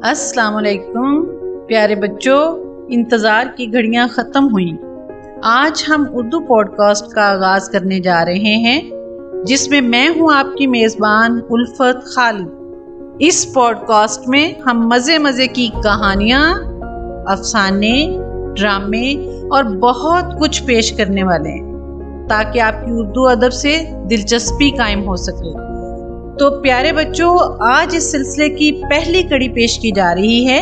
अस्सलाम वालेकुम प्यारे बच्चों, इंतज़ार की घड़ियां ख़त्म हुई। आज हम उर्दू पॉडकास्ट का आगाज़ करने जा रहे हैं, जिसमें मैं हूं आपकी मेज़बान उल्फत खालिद। इस पॉडकास्ट में हम मज़े की कहानियां, अफसाने, ड्रामे और बहुत कुछ पेश करने वाले हैं, ताकि आपकी उर्दू अदब से दिलचस्पी कायम हो सके। तो प्यारे बच्चों, आज इस सिलसिले की पहली कड़ी पेश की जा रही है,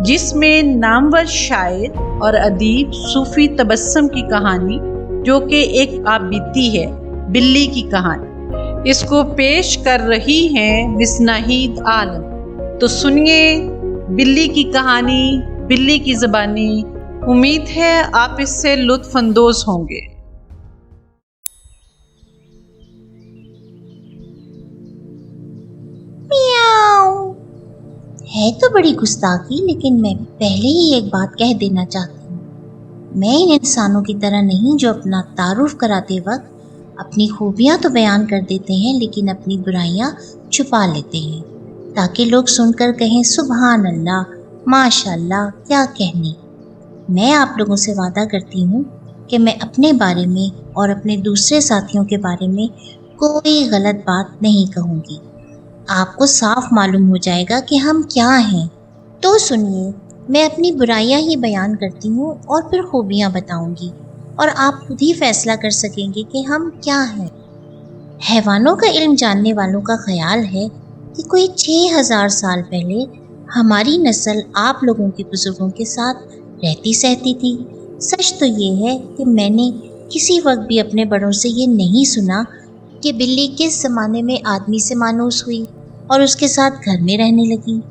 जिसमें नामवर शायर और अदीब सूफी तबस्सुम की कहानी, जो कि एक आबिदी है, बिल्ली की कहानी, इसको पेश कर रही हैं मिस नाहीद आलम। तो सुनिए बिल्ली की कहानी, बिल्ली की ज़बानी। उम्मीद है आप इससे लुत्फ़ अंदोज़ होंगे। है तो बड़ी गुस्ताखी, लेकिन मैं पहले ही एक बात कह देना चाहती हूँ। मैं इन इंसानों की तरह नहीं जो अपना तारुफ कराते वक्त अपनी खूबियाँ तो बयान कर देते हैं, लेकिन अपनी बुराइयाँ छुपा लेते हैं, ताकि लोग सुनकर कहें सुभान अल्लाह, माशाअल्लाह, क्या कहने। मैं आप लोगों से वादा करती हूँ कि मैं अपने बारे में और अपने दूसरे साथियों के बारे में कोई गलत बात नहीं कहूँगी। आपको साफ मालूम हो जाएगा कि हम क्या हैं। तो सुनिए, मैं अपनी बुराइयां ही बयान करती हूँ और फिर खूबियां बताऊंगी, और आप खुद ही फैसला कर सकेंगे कि हम क्या हैं। हैवानों का इल्म जानने वालों का ख्याल है कि कोई 6000 साल पहले हमारी नस्ल आप लोगों के बुजुर्गों के साथ रहती सहती थी। सच तो ये है कि मैंने किसी वक्त भी अपने बड़ों से ये नहीं सुना कि बिल्ली किस ज़माने में आदमी से मानूस हुई और उसके साथ घर में रहने लगी।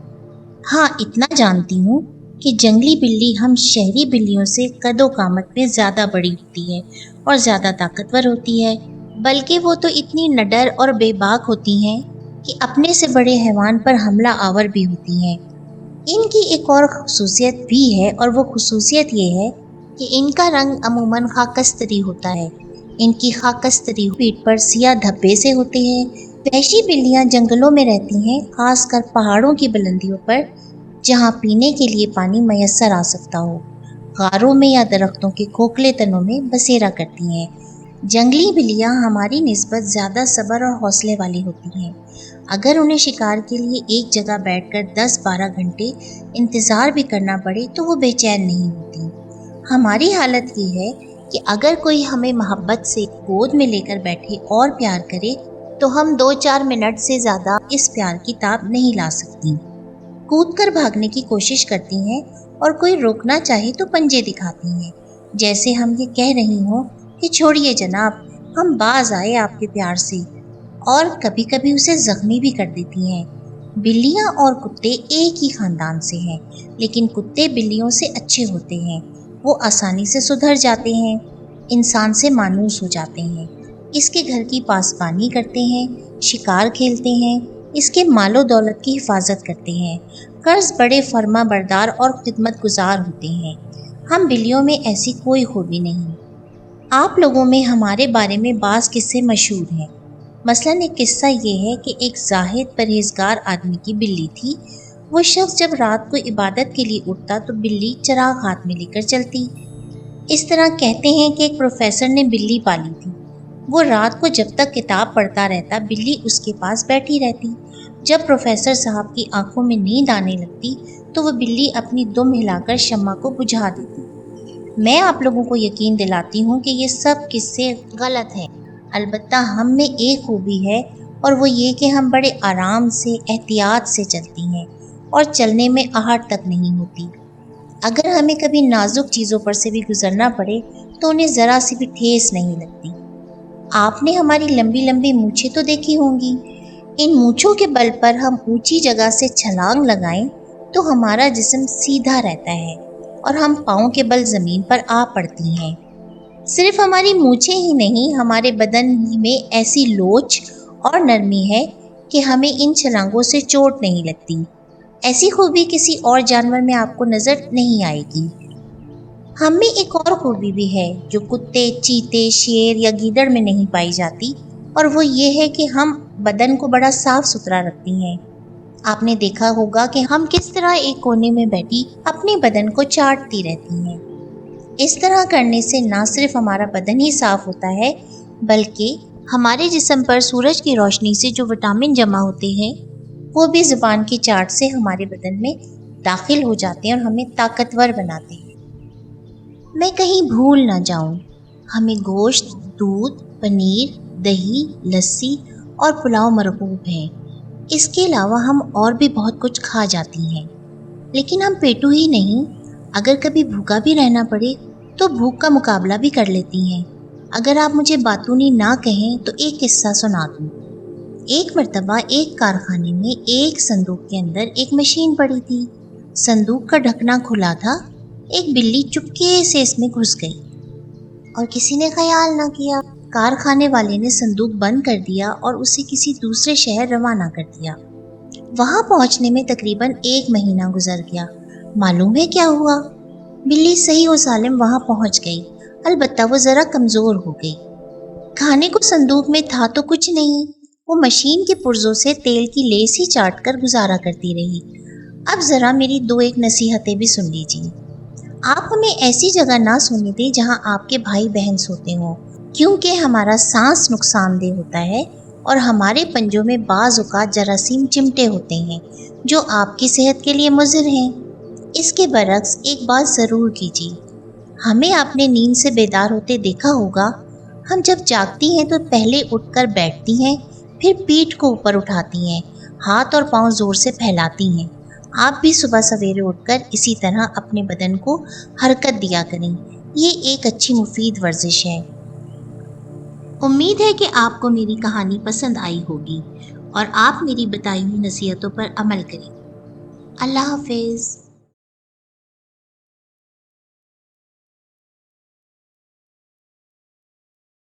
हाँ, इतना जानती हूँ कि जंगली बिल्ली हम शहरी बिल्लियों से कदो कामत में ज़्यादा बड़ी होती है और ज़्यादा ताकतवर होती है, बल्कि वो तो इतनी निडर और बेबाक होती हैं कि अपने से बड़े हैवान पर हमला आवर भी होती हैं। इनकी एक और खुसूसियत भी है, और वो खुसूसियत ये है कि इनका रंग अमूमन खाकस्तरी होता है। इनकी खाकस्तरी पीठ पर सियाह धब्बे से होते हैं। वहशी बिल्लियां जंगलों में रहती हैं, खासकर पहाड़ों की बुलंदियों पर, जहां पीने के लिए पानी मैसर आ सकता हो। गारों में या दरख्तों के खोखले तनों में बसेरा करती हैं। जंगली बिल्लियां हमारी निस्बत ज़्यादा सब्र और हौसले वाली होती हैं। अगर उन्हें शिकार के लिए एक जगह बैठकर 10-12 घंटे इंतज़ार भी करना पड़े तो वो बेचैन नहीं होती। हमारी हालत ये है कि अगर कोई हमें मोहब्बत से गोद में लेकर बैठे और प्यार करे, तो हम 2-4 मिनट से ज़्यादा इस प्यार की ताब नहीं ला सकती। कूदकर भागने की कोशिश करती हैं, और कोई रोकना चाहे तो पंजे दिखाती हैं, जैसे हम ये कह रही हों कि छोड़िए जनाब, हम बाज आए आपके प्यार से। और कभी कभी उसे जख्मी भी कर देती हैं। बिल्लियाँ और कुत्ते एक ही खानदान से हैं, लेकिन कुत्ते बिल्लियों से अच्छे होते हैं। वो आसानी से सुधर जाते हैं, इंसान से मानूस हो जाते हैं, इसके घर की पासबानी करते हैं, शिकार खेलते हैं, इसके मालो दौलत की हिफाजत करते हैं, कर्ज बड़े फर्मा बरदार और खिदमत गुजार होते हैं। हम बिल्लियों में ऐसी कोई खूबी नहीं। आप लोगों में हमारे बारे में बाज़ किस्से मशहूर हैं। मसलन एक किस्सा ये है कि एक जाहिद परहेजगार आदमी की बिल्ली थी। वो शख्स जब रात को इबादत के लिए उठता तो बिल्ली चिराग हाथ में लेकर चलती। इस तरह कहते हैं कि एक प्रोफेसर ने बिल्ली पाली थी। वो रात को जब तक किताब पढ़ता रहता, बिल्ली उसके पास बैठी रहती। जब प्रोफेसर साहब की आंखों में नींद आने लगती तो वो बिल्ली अपनी दुम हिलाकर शम्मा को बुझा देती। मैं आप लोगों को यकीन दिलाती हूँ कि ये सब किस्से गलत हैं। अलबत्ता हम में एक खूबी है, और वो ये कि हम बड़े आराम से, एहतियात से चलती हैं, और चलने में आहट तक नहीं होती। अगर हमें कभी नाजुक चीज़ों पर से भी गुजरना पड़े तो उन्हें ज़रा सी भी ठेस नहीं लगती। आपने हमारी लंबी लंबी मूछें तो देखी होंगी। इन मूछों के बल पर हम ऊंची जगह से छलांग लगाएं तो हमारा जिस्म सीधा रहता है, और हम पाँव के बल ज़मीन पर आ पड़ती हैं। सिर्फ हमारी मूछें ही नहीं, हमारे बदन में ऐसी लोच और नरमी है कि हमें इन छलांगों से चोट नहीं लगती। ऐसी खूबी किसी और जानवर में आपको नज़र नहीं आएगी। हम में एक और खूबी भी है जो कुत्ते, चीते, शेर या गीदड़ में नहीं पाई जाती, और वो ये है कि हम बदन को बड़ा साफ सुथरा रखती हैं। آپ نے دیکھا ہوگا کہ ہم کس طرح ایک کونے میں بیٹھی اپنے بدن کو چاٹتی رہتی ہیں۔ اس طرح کرنے سے نہ صرف ہمارا بدن ہی صاف ہوتا ہے بلکہ ہمارے جسم پر سورج کی روشنی سے جو وٹامن جمع ہوتے ہیں وہ بھی زبان کی چاٹ سے ہمارے بدن میں داخل ہو جاتے ہیں اور ہمیں طاقتور بناتے ہیں۔ میں کہیں بھول نہ جاؤں، ہمیں گوشت، دودھ، پنیر، دہی، لسی اور پلاؤ مرغوب ہے۔ اس کے علاوہ ہم اور بھی بہت کچھ کھا جاتی ہیں، لیکن ہم پیٹو ہی نہیں، اگر کبھی بھوکا بھی رہنا پڑے تو بھوک کا مقابلہ بھی کر لیتی ہیں۔ اگر آپ مجھے باتونی نہ کہیں تو ایک قصہ سنا دوں۔ ایک مرتبہ ایک کارخانے میں ایک صندوق کے اندر ایک مشین پڑی تھی۔ صندوق کا ڈھکنا کھلا تھا۔ ایک بلی چپکے سے اس میں گھس گئی اور کسی نے خیال نہ کیا۔ کارخانے والے نے صندوق بند کر دیا اور اسے کسی دوسرے شہر روانہ کر دیا۔ وہاں پہنچنے میں تقریباً 1 مہینہ گزر گیا۔ معلوم ہے کیا ہوا؟ بلی صحیح و سالم وہاں پہنچ گئی، البتہ وہ ذرا کمزور ہو گئی۔ کھانے کو صندوق میں تھا تو کچھ نہیں، وہ مشین کے پرزوں سے تیل کی لیس ہی چاٹ کر گزارا کرتی رہی۔ اب ذرا میری 2 نصیحتیں بھی سن لیجیے۔ آپ ہمیں ایسی جگہ نہ سونے دیں جہاں آپ کے بھائی بہن سوتے ہوں، کیونکہ ہمارا سانس نقصان دہ ہوتا ہے اور ہمارے پنجوں میں بعض اوقات جراثیم چمٹے ہوتے ہیں جو آپ کی صحت کے لیے مضر ہیں۔ اس کے برعکس ایک بات ضرور کیجیے، ہمیں اپنے نیند سے بیدار ہوتے دیکھا ہوگا۔ ہم جب جاگتی ہیں تو پہلے اٹھ کر بیٹھتی ہیں، پھر پیٹھ کو اوپر اٹھاتی ہیں، ہاتھ اور پاؤں زور سے پھیلاتی ہیں۔ آپ بھی صبح سویرے اٹھ کر اسی طرح اپنے بدن کو حرکت دیا کریں، یہ ایک اچھی مفید ورزش ہے۔ امید ہے کہ آپ کو میری کہانی پسند آئی ہوگی اور آپ میری بتائی ہوئی نصیحتوں پر عمل کریں۔ اللہ حافظ۔